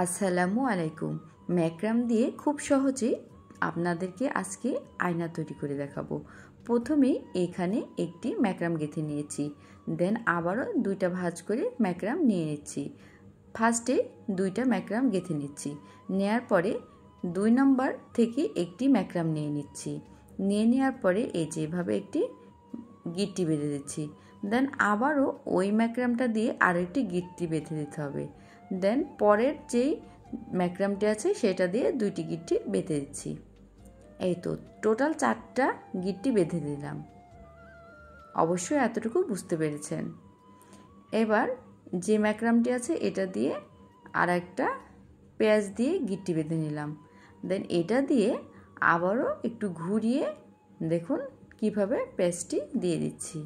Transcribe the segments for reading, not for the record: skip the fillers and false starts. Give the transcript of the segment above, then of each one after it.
আসসালামু আলাইকুম। ম্যাক্রাম দিয়ে খুব সহজে আপনাদেরকে আজকে আয়না তৈরি করে দেখাবো। প্রথমেই এখানে একটি ম্যাক্রাম গেঁথে নিয়েছি, দেন আবারও দুইটা ভাঁজ করে ম্যাক্রাম নিয়ে নিচ্ছি। ফার্স্টে দুইটা ম্যাক্রাম গেঁথে নিচ্ছি, নেয়ার পরে 2 নম্বর থেকে একটি ম্যাক্রাম নিয়ে নিচ্ছি। নিয়ে নেওয়ার পরে এই যেভাবে একটি গিট্টি বেঁধে দিচ্ছি, দেন আবারও ওই ম্যাক্রামটা দিয়ে আরও একটি গিট্টি বেঁধে দিতে হবে। দেন পরের যেই ম্যাক্রামটি আছে সেটা দিয়ে দুইটি গিট্টি বেঁধে দিচ্ছি। এই তো টোটাল 4টা গিট্টি বেঁধে দিলাম। অবশ্যই এতটুকু বুঝতে পেরেছেন। এবার যে ম্যাক্রামটি আছে এটা দিয়ে আর একটা পেঁয়াজ দিয়ে গিট্টি বেঁধে নিলাম। দেন এটা দিয়ে আবারও একটু ঘুরিয়ে দেখুন কিভাবে পেঁয়াজটি দিয়ে দিচ্ছি।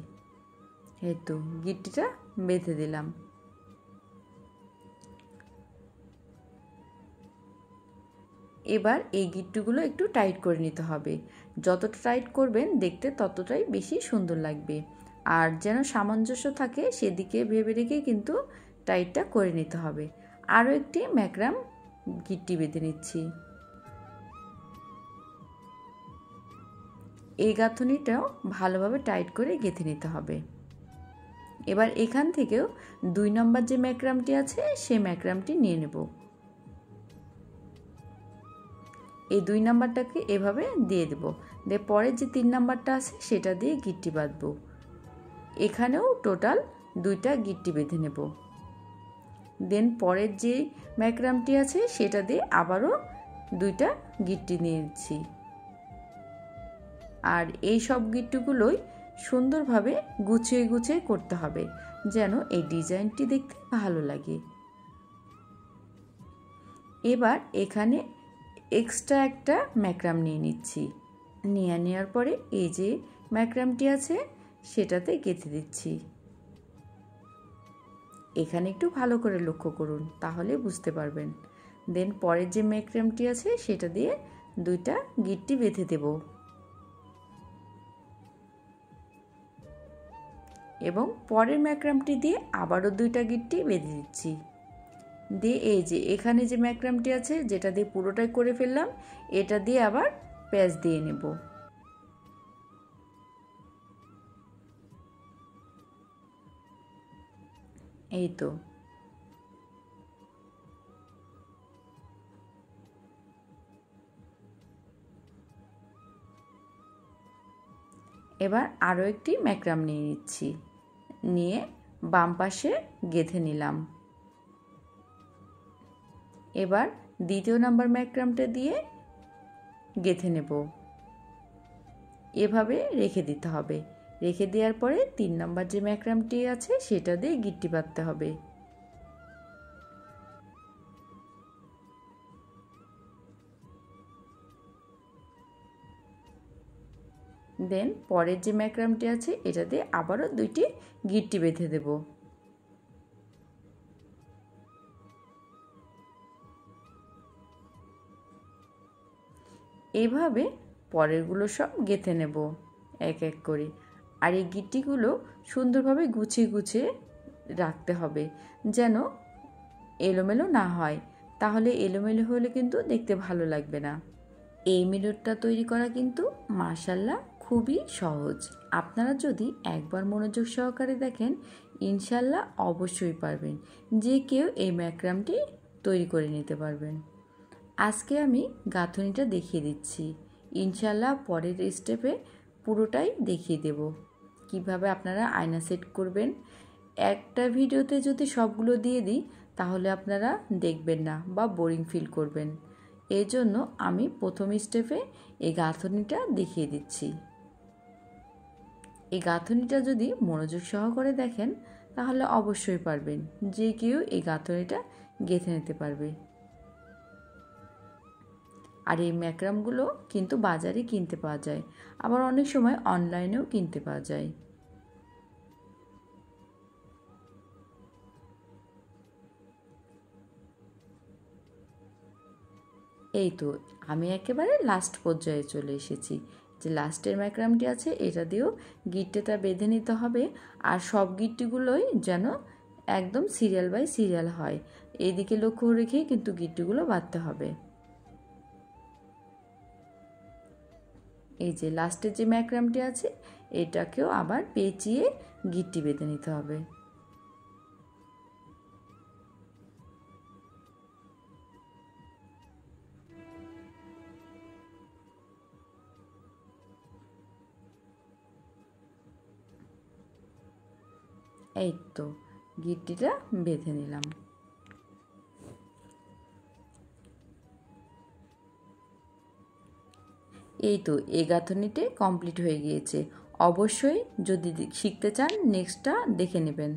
এই তো গিট্টিটা বেঁধে দিলাম। এবার এই গিট্টিগুলো একটু টাইট করে নিতে হবে। যতটা টাইট করবেন দেখতে ততটাই বেশি সুন্দর লাগবে, আর যেন সামঞ্জস্য থাকে সেদিকে ভেবে রেখে কিন্তু টাইটটা করে নিতে হবে। আরও একটি ম্যাক্রাম গিট্টি বেঁধে নিচ্ছি। এই গাঁথনিটাও ভালোভাবে টাইট করে গেঁথে নিতে হবে। এবার এখান থেকেও 2 নম্বর যে ম্যাক্রামটি আছে সেই ম্যাক্রামটি নিয়ে নেব। এই 2 নাম্বারটাকে এভাবে দিয়ে দেব, দিয়ে পরের যে 3 নাম্বারটা আছে সেটা দিয়ে গিট্টি বাঁধবো। এখানেও টোটাল 2টা গিট্টি বেঁধে নেব। দেন পরের যে ম্যাক্রামটি আছে সেটা দিয়ে আবারও 2টা গিট্টি নিয়ে নিচ্ছি। আর এই সব গিট্টিগুলোই সুন্দরভাবে গুছিয়ে গুছিয়ে করতে হবে, যেন এই ডিজাইনটি দেখতে ভালো লাগে। এবার এখানে এক্সট্রা একটা ম্যাক্রাম নিয়ে নিচ্ছি। নিয়ে নেওয়ার পরে এই যে ম্যাক্রামটি আছে সেটাতে গেঁথে দিচ্ছি। এখানে একটু ভালো করে লক্ষ্য করুন, তাহলে বুঝতে পারবেন। দেন পরের যে ম্যাক্রামটি আছে সেটা দিয়ে 2টা গিট্টি বেঁধে দেব এবং পরের ম্যাক্রামটি দিয়ে আবারও 2টা গিট্টি বেঁধে দিচ্ছি। দিয়ে এই যে এখানে যে ম্যাক্রামটি আছে যেটা দিয়ে পুরোটাই করে ফেললাম, এটা দিয়ে আবার প্যাচ দিয়ে নেব। এই তো এবার আরও একটি ম্যাক্রাম নিয়ে নিচ্ছি, নিয়ে বাম পাশে গেঁথে নিলাম। এবার 2য় নাম্বার ম্যাক্রামটা দিয়ে গেঁথে নেব। এভাবে রেখে দিতে হবে। রেখে দেওয়ার পরে 3 নাম্বার যে ম্যাক্রামটি আছে সেটা দিয়ে গিট্টি বাঁধতে হবে। দেন পরের যে ম্যাক্রামটি আছে এটা দিয়ে আবারও 2টি গিট্টি বেঁধে দেব। এইভাবে পরেরগুলো সব গেঁথে নেব এক এক করে। আর এই গিট্টিগুলো সুন্দরভাবে গুছিয়ে গুছিয়ে রাখতে হবে, যেন এলোমেলো না হয়। তাহলে এলোমেলো হলে কিন্তু দেখতে ভালো লাগবে না। এই মিররটা তৈরি করা কিন্তু মাশাআল্লাহ খুবই সহজ। আপনারা যদি একবার মনোযোগ সহকারে দেখেন ইনশাআল্লাহ অবশ্যই পারবেন, যে কেউ এই ম্যাক্রামটি তৈরি করে নিতে পারবেন। আজকে আমি গাঁথনিটা দেখিয়ে দিচ্ছি, ইনশাআল্লাহ পরের স্টেপে পুরোটাই দেখিয়ে দেব কিভাবে আপনারা আয়না সেট করবেন। একটা ভিডিওতে যদি সবগুলো দিয়ে দিই তাহলে আপনারা দেখবেন না বা বোরিং ফিল করবেন। এই জন্য আমি প্রথম স্টেপে এই গাঁথনিটা দেখিয়ে দিচ্ছি। এই গাঁথনিটা যদি মনোযোগ সহকারে দেখেন তাহলে অবশ্যই পারবেন, যে কেউ এই গাঁথনিটা গেঁথে নিতে পারবে। আর এই ম্যাক্রামগুলো কিন্তু বাজারে কিনতে পাওয়া যায়, আবার অনেক সময় অনলাইনেও কিনতে পাওয়া যায়। এই তো আমি একেবারে লাস্ট পর্যায়ে চলে এসেছি। যে লাস্টের ম্যাক্রামটি আছে এটা দিয়েও গিট্টিটা বেঁধে নিতে হবে, আর সব গিট্টিগুলোই যেন একদম সিরিয়াল বাই সিরিয়াল হয়। এইদিকে লক্ষ্য রেখেই কিন্তু গিট্টিগুলো বাঁধতে হবে। এই যে লাস্টের যে ম্যাক্রামটি আছে এটাকেও আবার পেঁচিয়ে গিট্টি বেঁধে নিতে হবে। এই তো গিট্টিটা বেঁধে নিলাম। এই তো এই গাঁথনিটি কমপ্লিট হয়ে গিয়েছে। অবশ্যই যদি শিখতে চান নেক্সটটা দেখে নেবেন।